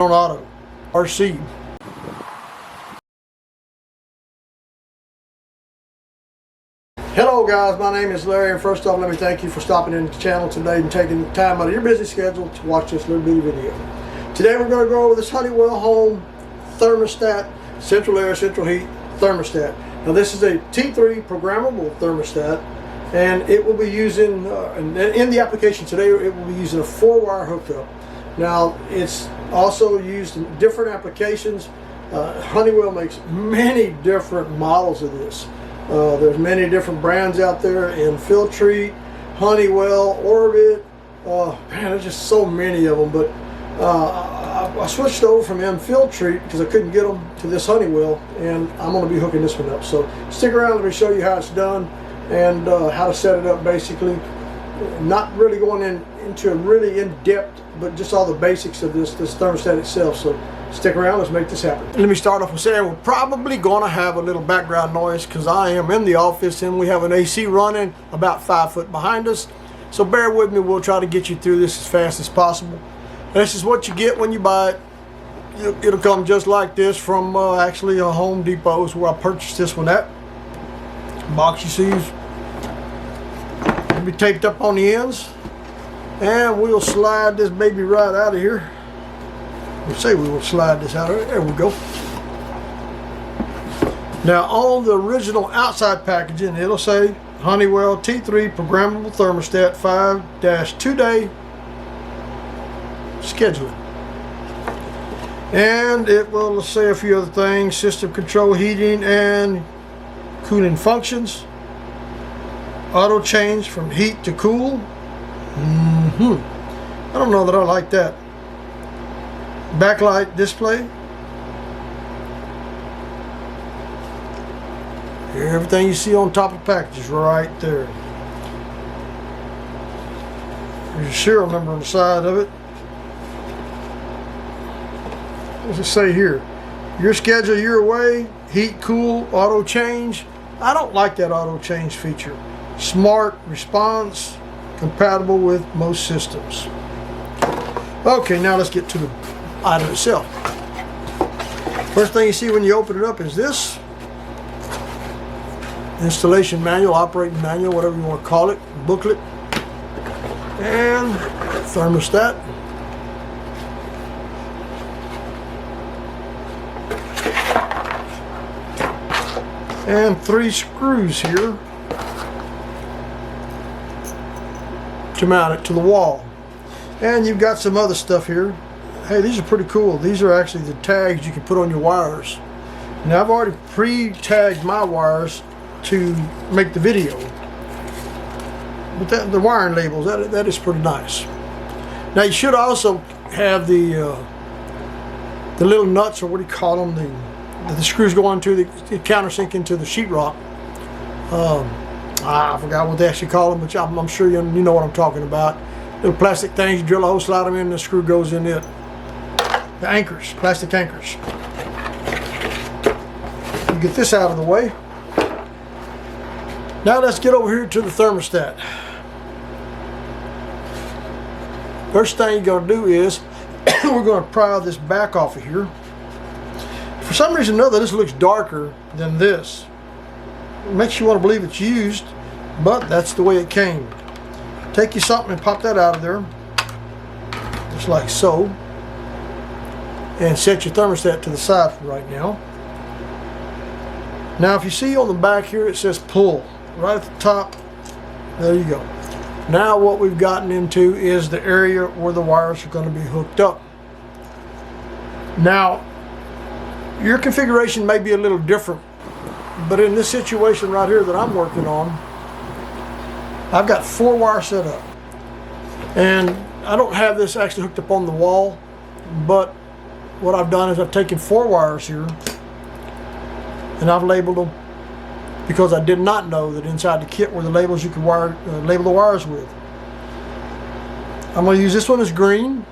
on auto, RC. Hello guys, my name is Larry, and first off let me thank you for stopping in the channel today and taking the time out of your busy schedule to watch this little bitty video. Today we're going to go over this Honeywell home thermostat, central air, central heat thermostat. Now this is a T3 programmable thermostat, and it will be using, in the application today, it will be using a 4-wire hookup. Now it's also used in different applications. Honeywell makes many different models of this. There's many different brands out there in Filtrete, Honeywell, Orbit. Man, there's just so many of them. But I switched over from Filtrete because I couldn't get them to this Honeywell, and I'm going to be hooking this one up. So stick around, let me show you how it's done and how to set it up basically. Not really going into a really in-depth, but just all the basics of this thermostat itself. So stick around, let's make this happen. Let me start off with saying we're probably going to have a little background noise because I am in the office and we have an AC running about 5 foot behind us. So bear with me, we'll try to get you through this as fast as possible. And this is what you get when you buy it. It'll come just like this from actually a Home Depot is where I purchased this one at. Box you see will be taped up on the ends, and we'll slide this baby right out of here. We'll say we will slide this out of here. There we go. Now on the original outside packaging, it'll say Honeywell T3 programmable thermostat 5-2-day scheduling, and it will say a few other things: system control, heating and cooling functions, auto change from heat to cool. I don't know that I like that. Backlight display. Everything you see on top of the package is right there. There's a serial number on the side of it. What's it say here? Your schedule, your way, heat, cool, auto change. I don't like that auto change feature. Smart response, compatible with most systems. Okay, now let's get to the item itself. First thing you see when you open it up is this installation manual, operating manual, whatever you want to call it, booklet, and thermostat. And 3 screws here to mount it to the wall. And you've got some other stuff here. Hey, these are pretty cool. These are actually the tags you can put on your wires. Now I've already pre-tagged my wires to make the video, but the wiring labels, that is pretty nice. Now you should also have the little nuts, or what do you call them, the screws go into the countersink into the sheetrock. I forgot what they actually call them, but I'm sure you know what I'm talking about. Little plastic things, you drill a hole, slide them in, and the screw goes in it. The anchors, plastic anchors. You get this out of the way. Now let's get over here to the thermostat. First thing you're going to do is we're going to pry this back off of here. For some reason or another, this looks darker than this. It makes you want to believe it's used, but that's the way it came. Take you something and pop that out of there, just like so, and set your thermostat to the side for right now. Now if you see on the back here it says pull, right at the top, there you go. Now what we've gotten into is the area where the wires are going to be hooked up. Now your configuration may be a little different, but in this situation right here that I'm working on, I've got 4 wires set up, and I don't have this actually hooked up on the wall, but what I've done is I've taken 4 wires here and I've labeled them because I did not know that inside the kit were the labels you could label the wires with. I'm going to use this one as green,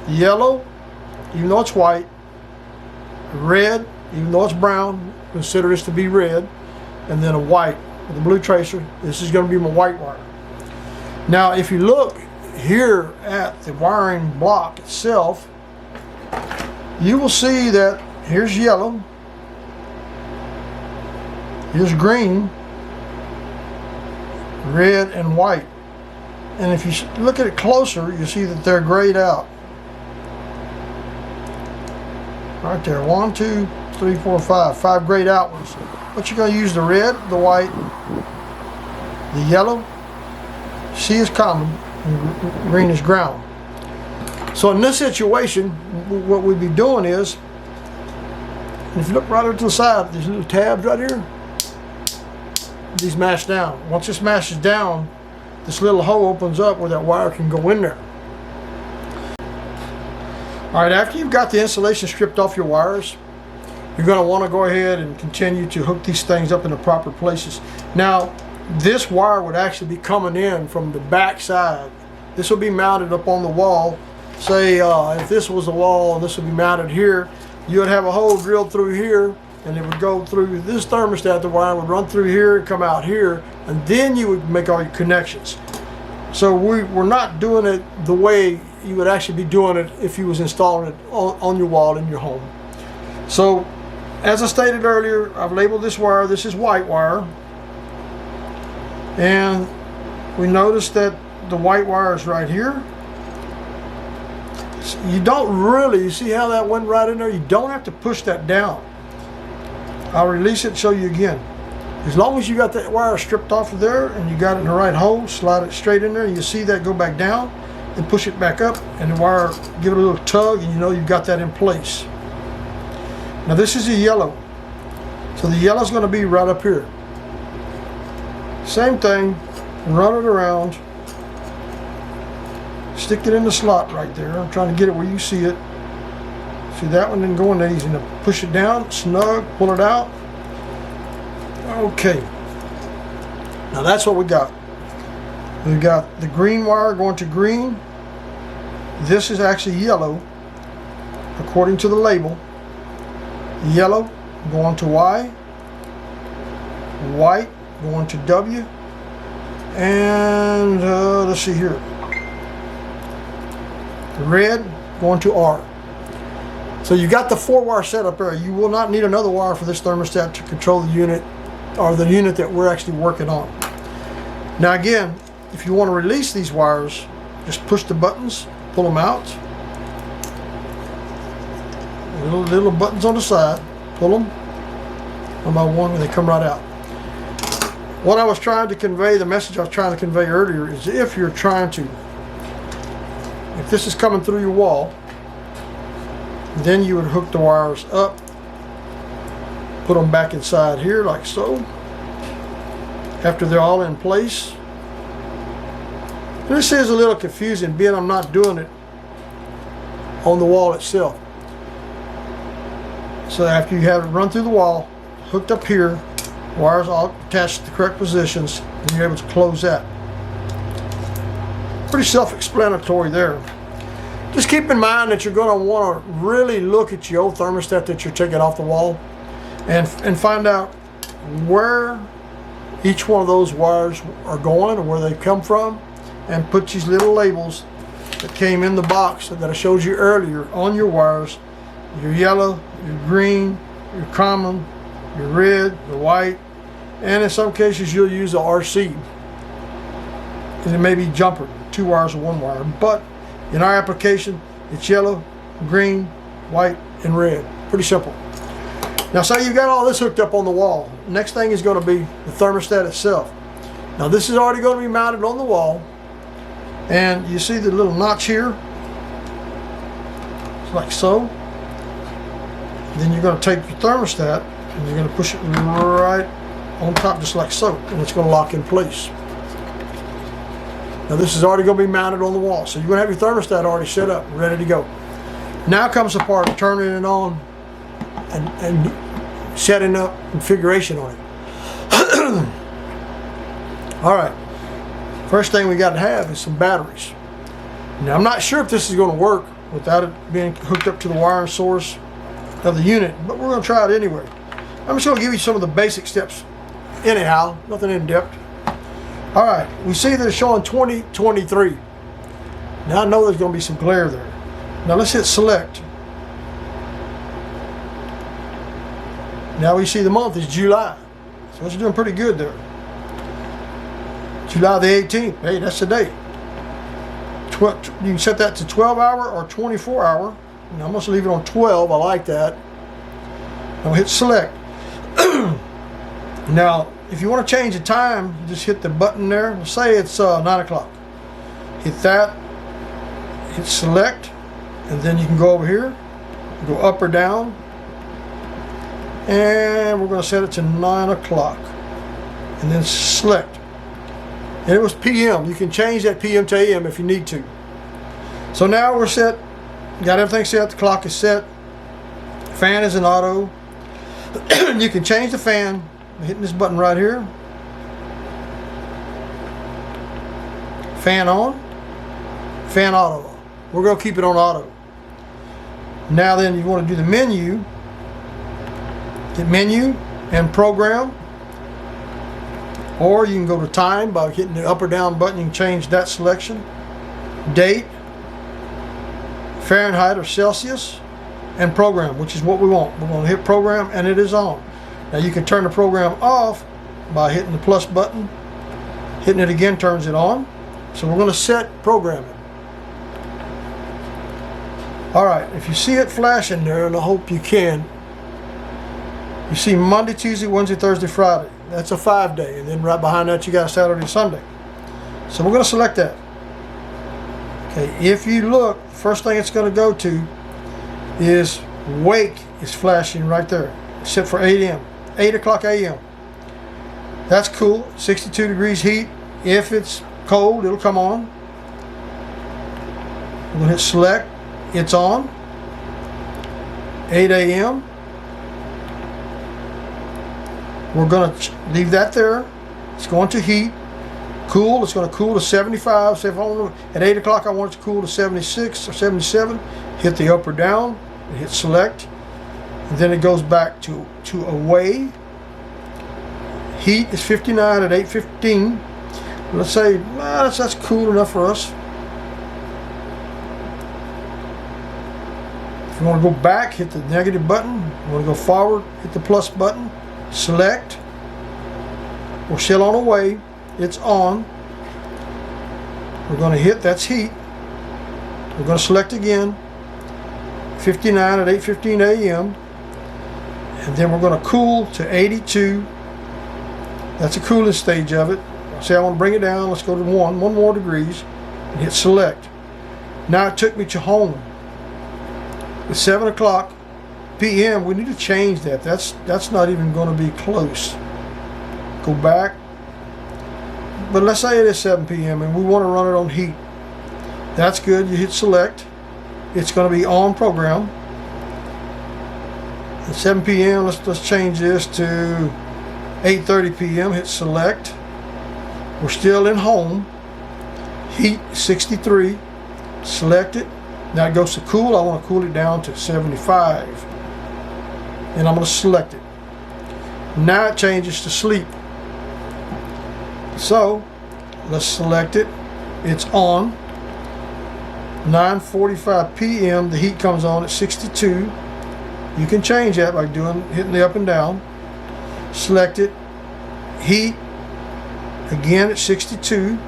yellow, even though it's white, red, even though it's brown, consider this to be red, and then a white with a blue tracer. This is going to be my white wire. Now if you look here at the wiring block itself, you will see that here's yellow, here's green, red, and white. And if you look at it closer, you see that they're grayed out. Right there, 1, 2, 3, 4, 5. 5 grayed out ones. But you're going to use the red, the white, the yellow. C is common, and green is ground. So in this situation, what we'd be doing is, if you look right over to the side, these little tabs right here, these mash down. Once this mashes down, this little hole opens up where that wire can go in there. Alright, after you've got the insulation stripped off your wires, you're going to want to go ahead and continue to hook these things up in the proper places. Now, this wire would actually be coming in from the back side. This will be mounted up on the wall. Say if this was the wall and this would be mounted here, you would have a hole drilled through here, and it would go through this thermostat. The wire would run through here and come out here, and then you would make all your connections. So we're not doing it the way you would actually be doing it if you was installing it on your wall in your home. So as I stated earlier, I've labeled this wire, this is white wire, and we notice that the white wire is right here. You don't really, you see how that went right in there? You don't have to push that down. I'll release it and show you again. As long as you got that wire stripped off of there and you got it in the right hole, slide it straight in there, and you see that go back down, and push it back up, and the wire, give it a little tug, and you know you've got that in place. Now this is a yellow. So the yellow is going to be right up here. Same thing, run it around, stick it in the slot right there. I'm trying to get it where you see it. See, that one didn't go in there easy enough. Push it down, snug, pull it out. Okay. Now that's what we got. We've got the green wire going to green. This is actually yellow, according to the label. Yellow going to Y. White going to W. And let's see here. Red going to R. So you got the 4-wire setup there. You will not need another wire for this thermostat to control the unit, or the unit that we're actually working on. Now again, if you want to release these wires, just push the buttons, pull them out. Little buttons on the side, pull them one by one, and they come right out. What I was trying to convey, the message I was trying to convey earlier, is if you're trying to, if this is coming through your wall, then you would hook the wires up, put them back inside here like so. After they're all in place. This is a little confusing, being I'm not doing it on the wall itself. So after you have it run through the wall, hooked up here, wires all attached to the correct positions, and you're able to close that. Pretty self-explanatory there. Just keep in mind that you're going to want to really look at your old thermostat that you're taking off the wall and find out where each one of those wires are going and where they come from, and put these little labels that came in the box that I showed you earlier on your wires. Your yellow, your green, your common, your red, the white, and in some cases you'll use the RC. And it may be jumper, 2 wires or 1 wire, but in our application it's yellow, green, white, and red. Pretty simple. Now say you've got all this hooked up on the wall. Next thing is going to be the thermostat itself. Now this is already going to be mounted on the wall, and you see the little notch here? It's like so. Then you're going to take your thermostat and you're going to push it right on top just like so, and it's going to lock in place. Now this is already going to be mounted on the wall, so you're going to have your thermostat already set up, ready to go. Now comes the part of turning it on and setting up configuration on it. Alright, first thing we got to have is some batteries. Now I'm not sure if this is going to work without it being hooked up to the wiring source of the unit, but we're going to try it anyway. I'm just going to give you some of the basic steps anyhow, nothing in depth. Alright, we see that it's showing 2023. Now I know there's going to be some glare there. Now let's hit select. Now we see the month is July. So it's doing pretty good there. July the 18th. Hey, that's the date. You can set that to 12 hour or 24 hour. And I'm going to leave it on 12. I like that. I'll hit select. Now, if you want to change the time, you just hit the button there. Let's say it's 9 o'clock. Hit that. Hit select. And then you can go over here. Go up or down. And we're going to set it to 9 o'clock. And then select. And it was PM. You can change that PM to AM if you need to. So now we're set. Got everything set. The clock is set. Fan is in auto. You can change the fan by hitting this button right here. Fan on. Fan auto. We're going to keep it on auto. Now then, you want to do the menu. Hit menu and program. Or you can go to time by hitting the up or down button. You can change that selection. Date, Fahrenheit or Celsius, and program, which is what we want. We're going to hit program and it is on. Now you can turn the program off by hitting the plus button. Hitting it again turns it on. So we're going to set programming. Alright, if you see it flashing there, and I hope you can, you see Monday, Tuesday, Wednesday, Thursday, Friday. That's a 5-day, and then right behind that you got Saturday, Sunday. So we're going to select that. Okay, if you look, first thing it's going to go to is wake is flashing right there, except for 8 a.m. 8 o'clock a.m. That's cool. 62 degrees heat. If it's cold, it'll come on. We're going to hit select. It's on. 8 a.m. We're going to leave that there. It's going to heat. Cool. It's going to cool to 75. So if I want at 8 o'clock I want it to cool to 76 or 77, hit the up or down and hit select. And then it goes back to away. Heat is 59 at 8:15. Let's say that's cool enough for us. If you want to go back, hit the negative button. If you want to go forward, hit the plus button. Select. We're still on away. It's on. We're going to hit, that's heat. We're going to select again. 59 at 8:15 a.m. And then we're going to cool to 82. That's the coolest stage of it. Say I want to bring it down. Let's go to one more degrees and hit select. Now it took me to home. It's 7 o'clock p.m. We need to change that. That's not even going to be close. Go back. But let's say it is 7 p.m. and we want to run it on heat. That's good. You hit select. It's going to be on program. At 7 p.m. let's change this to 8:30 p.m. Hit select. We're still in home. Heat 63. Select it. Now it goes to cool. I want to cool it down to 75. And I'm going to select it. Now it changes to sleep. So let's select it. It's on. 9:45 p.m. the heat comes on at 62. You can change that by hitting the up and down. Select it. Heat again at 62.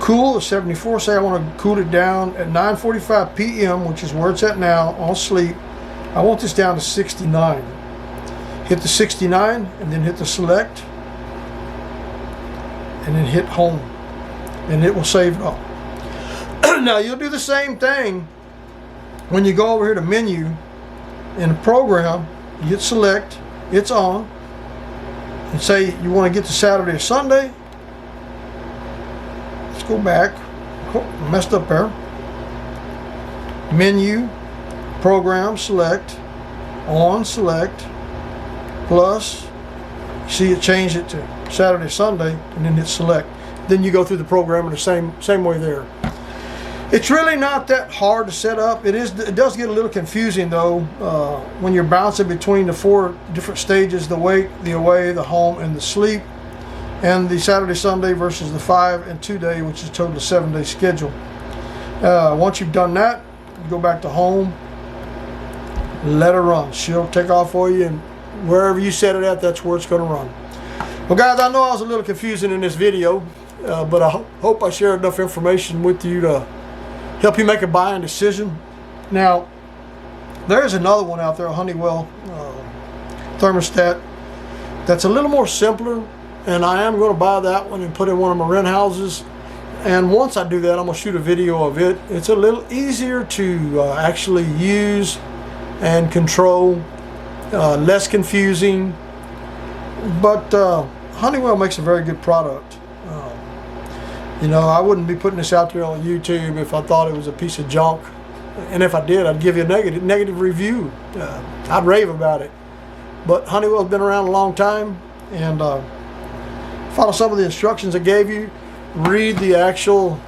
Cool at 74. Say I want to cool it down at 9:45 p.m., which is where it's at now on sleep. I want this down to 69. Hit the 69 and then hit the select and then hit home and it will save it all. Now you'll do the same thing when you go over here to menu in the program. You hit select, it's on, and say you want to get to Saturday or Sunday. Let's go back. Oh, messed up there. Menu, program, select, on, select, plus, see it changed it to Saturday, Sunday, and then hit select. Then you go through the program in the same way there. It's really not that hard to set up. It does get a little confusing though when you're bouncing between the 4 different stages: the wake, the away, the home, and the sleep, and the Saturday, Sunday versus the 5 and 2 day, which is a total of 7-day schedule. Once you've done that, you go back to home, let her run. She'll take off for you, and wherever you set it at, that's where it's going to run. Well, guys, I know I was a little confusing in this video, but I hope I shared enough information with you to help you make a buying decision. Now, there's another one out there, a Honeywell thermostat, that's a little more simpler, and I am going to buy that one and put it in one of my rent houses. And once I do that, I'm going to shoot a video of it. It's a little easier to actually use and control, less confusing, but Honeywell makes a very good product. You know, I wouldn't be putting this out there on YouTube if I thought it was a piece of junk. And if I did, I'd give you a negative review. I'd rave about it. But Honeywell's been around a long time, and follow some of the instructions I gave you. Read the actual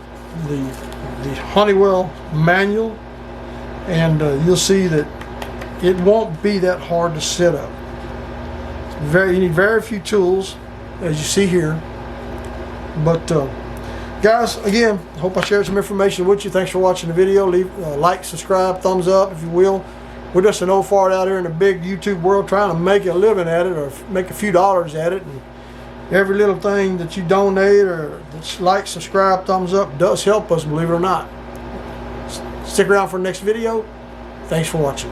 the Honeywell manual, and you'll see that it won't be that hard to set up. You need very few tools, as you see here. But guys, again, hope I shared some information with you. Thanks for watching the video. Leave like, subscribe, thumbs up if you will. We're just an old fart out here in the big YouTube world trying to make a living at it, or make a few dollars at it. And every little thing that you donate or that's like, subscribe, thumbs up does help us, believe it or not. Stick around for the next video. Thanks for watching.